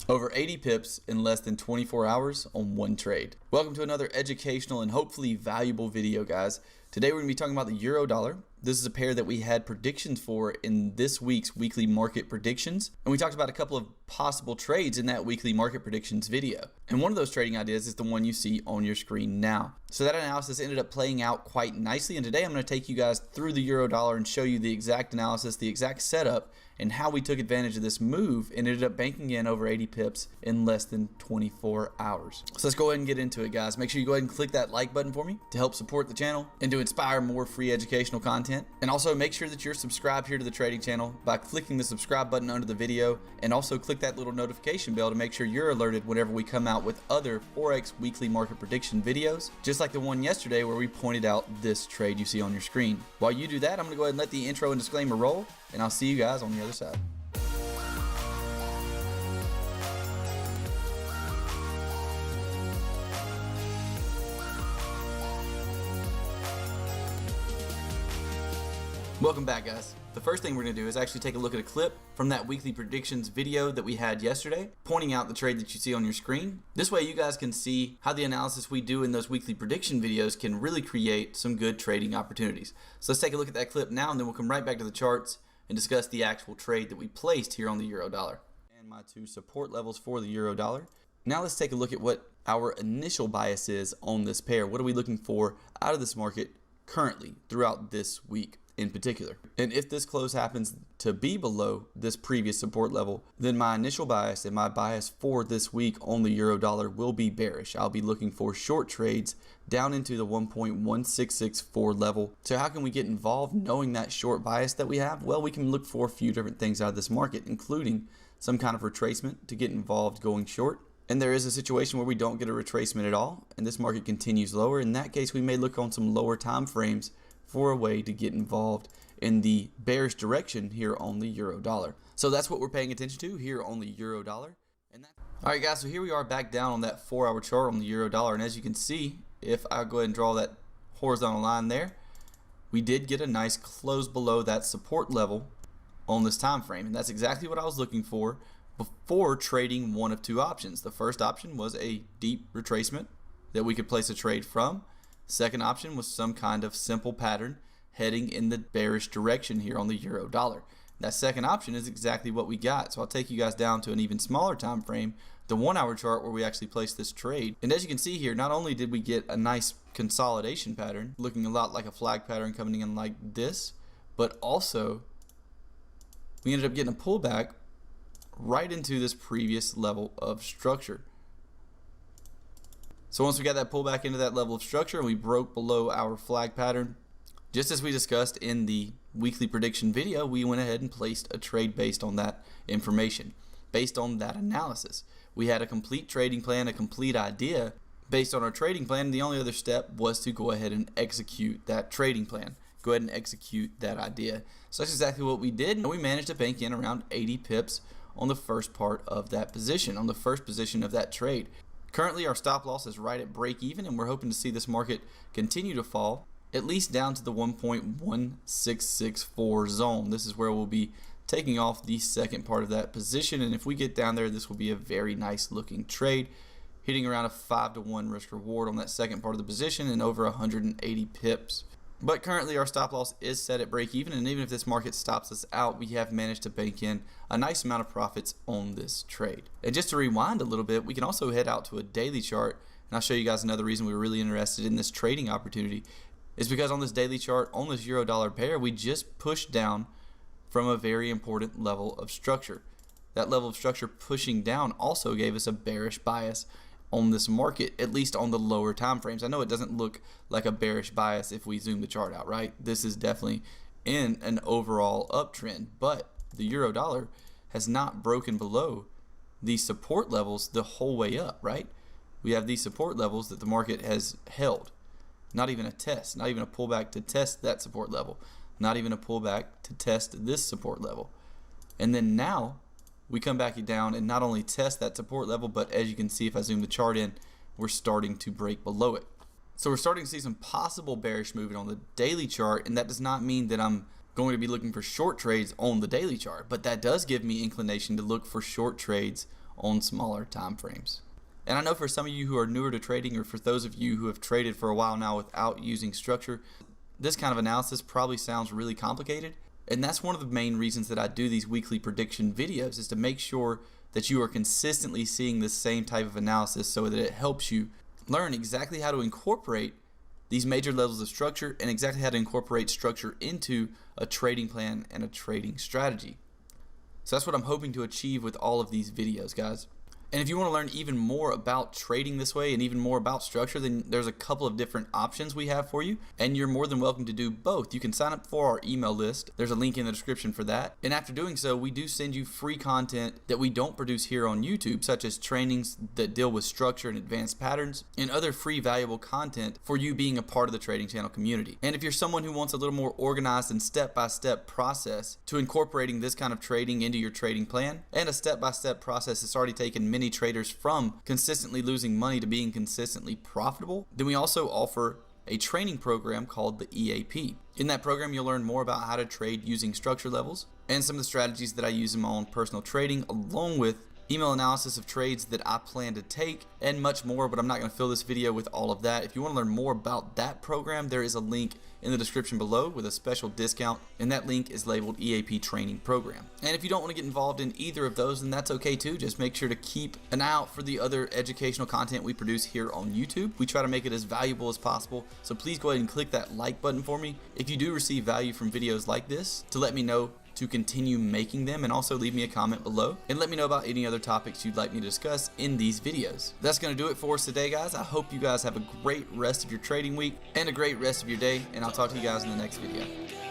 Over 80 pips in less than 24 hours on one trade. Welcome to another educational and hopefully valuable video, guys. Today we're going to be talking about the euro dollar. This is a pair that we had predictions for in this week's weekly market predictions. And we talked about a couple of possible trades in that weekly market predictions video. And one of those trading ideas is the one you see on your screen now. So that analysis ended up playing out quite nicely. And today I'm going to take you guys through the euro dollar and show you the exact analysis, the exact setup, and how we took advantage of this move and ended up banking in over 80 pips in less than 24 hours. So let's go ahead and get into it, guys. Make sure you go ahead and click that like button for me to help support the channel and to inspire more free educational content. And also make sure that you're subscribed here to the trading channel by clicking the subscribe button under the video, and also click that little notification bell to make sure you're alerted whenever we come out with other Forex weekly market prediction videos, just like the one yesterday where we pointed out this trade you see on your screen. While you do that, I'm gonna go ahead and let the intro and disclaimer roll, and I'll see you guys on the other side. Welcome back, guys. The first thing we're going to do is actually take a look at a clip from that weekly predictions video that we had yesterday, pointing out the trade that you see on your screen. This way you guys can see how the analysis we do in those weekly prediction videos can really create some good trading opportunities. So let's take a look at that clip now, and then we'll come right back to the charts and discuss the actual trade that we placed here on the euro dollar. And my two support levels for the euro dollar. Now let's take a look at what our initial bias is on this pair. What are we looking for out of this market currently throughout this week in particular? And if this close happens to be below this previous support level, then my initial bias and my bias for this week on the euro dollar will be bearish. I'll be looking for short trades down into the 1.1664 level. So how can we get involved knowing that short bias that we have? Well, we can look for a few different things out of this market, including some kind of retracement to get involved going short. And there is a situation where we don't get a retracement at all and this market continues lower. In that case, we may look on some lower time frames for a way to get involved in the bearish direction here on the euro dollar. So that's what we're paying attention to here on the euro dollar. All right, guys, so here we are back down on that 4-hour chart on the euro dollar. And as you can see, if I go ahead and draw that horizontal line there, we did get a nice close below that support level on this time frame. And that's exactly what I was looking for before trading one of two options. The first option was a deep retracement that we could place a trade from. Second option was some kind of simple pattern heading in the bearish direction here on the euro dollar. That second option is exactly what we got. So I'll take you guys down to an even smaller time frame, the 1-hour chart where we actually placed this trade. And as you can see here, not only did we get a nice consolidation pattern looking a lot like a flag pattern coming in like this, but also we ended up getting a pullback right into this previous level of structure. So once we got that pullback into that level of structure and we broke below our flag pattern, just as we discussed in the weekly prediction video, we went ahead and placed a trade based on that information, based on that analysis. We had a complete trading plan, a complete idea based on our trading plan. The only other step was to go ahead and execute that trading plan. Go ahead and execute that idea. So that's exactly what we did, and we managed to bank in around 80 pips on the first part of that position, on the first position of that trade. Currently, our stop loss is right at break even, and we're hoping to see this market continue to fall at least down to the 1.1664 zone. This is where we'll be taking off the second part of that position, and if we get down there, this will be a very nice looking trade, hitting around a 5-to-1 risk reward on that second part of the position and over 180 pips. But currently our stop loss is set at break even, and even if this market stops us out, we have managed to bank in a nice amount of profits on this trade. And just to rewind a little bit, we can also head out to a daily chart, and I'll show you guys another reason we were really interested in this trading opportunity is because on this daily chart, on this euro dollar pair, we just pushed down from a very important level of structure. That level of structure pushing down also gave us a bearish bias on this market, at least on the lower time frames. I know it doesn't look like a bearish bias if we zoom the chart out, right? This is definitely in an overall uptrend, but the euro dollar has not broken below these support levels the whole way up, right? We have these support levels that the market has held. Not even a test, not even a pullback to test that support level, not even a pullback to test this support level. And then now we come back down and not only test that support level, but as you can see, if I zoom the chart in, we're starting to break below it. So we're starting to see some possible bearish movement on the daily chart, and that does not mean that I'm going to be looking for short trades on the daily chart, but that does give me inclination to look for short trades on smaller time frames. And I know for some of you who are newer to trading, or for those of you who have traded for a while now without using structure, this kind of analysis probably sounds really complicated. And that's one of the main reasons that I do these weekly prediction videos, is to make sure that you are consistently seeing the same type of analysis so that it helps you learn exactly how to incorporate these major levels of structure and exactly how to incorporate structure into a trading plan and a trading strategy. So that's what I'm hoping to achieve with all of these videos, guys. And if you want to learn even more about trading this way and even more about structure, then there's a couple of different options we have for you, and you're more than welcome to do both. You can sign up for our email list. There's a link in the description for that. And after doing so, we do send you free content that we don't produce here on YouTube, such as trainings that deal with structure and advanced patterns, and other free valuable content for you being a part of the Trading Channel community. And if you're someone who wants a little more organized and step-by-step process to incorporating this kind of trading into your trading plan, and a step-by-step process that's already taken many traders from consistently losing money to being consistently profitable, then we also offer a training program called the EAP. In that program, you'll learn more about how to trade using structure levels and some of the strategies that I use in my own personal trading, along with email analysis of trades that I plan to take and much more, but I'm not going to fill this video with all of that. If you want to learn more about that program, there is a link in the description below with a special discount, and that link is labeled EAP Training Program. And if you don't want to get involved in either of those, then that's okay too. Just make sure to keep an eye out for the other educational content we produce here on YouTube. We try to make it as valuable as possible, so please go ahead and click that like button for me if you do receive value from videos like this, to let me know to continue making them, and also leave me a comment below and let me know about any other topics you'd like me to discuss in these videos. That's going to do it for us today, guys. I hope you guys have a great rest of your trading week and a great rest of your day, and I'll talk to you guys in the next video.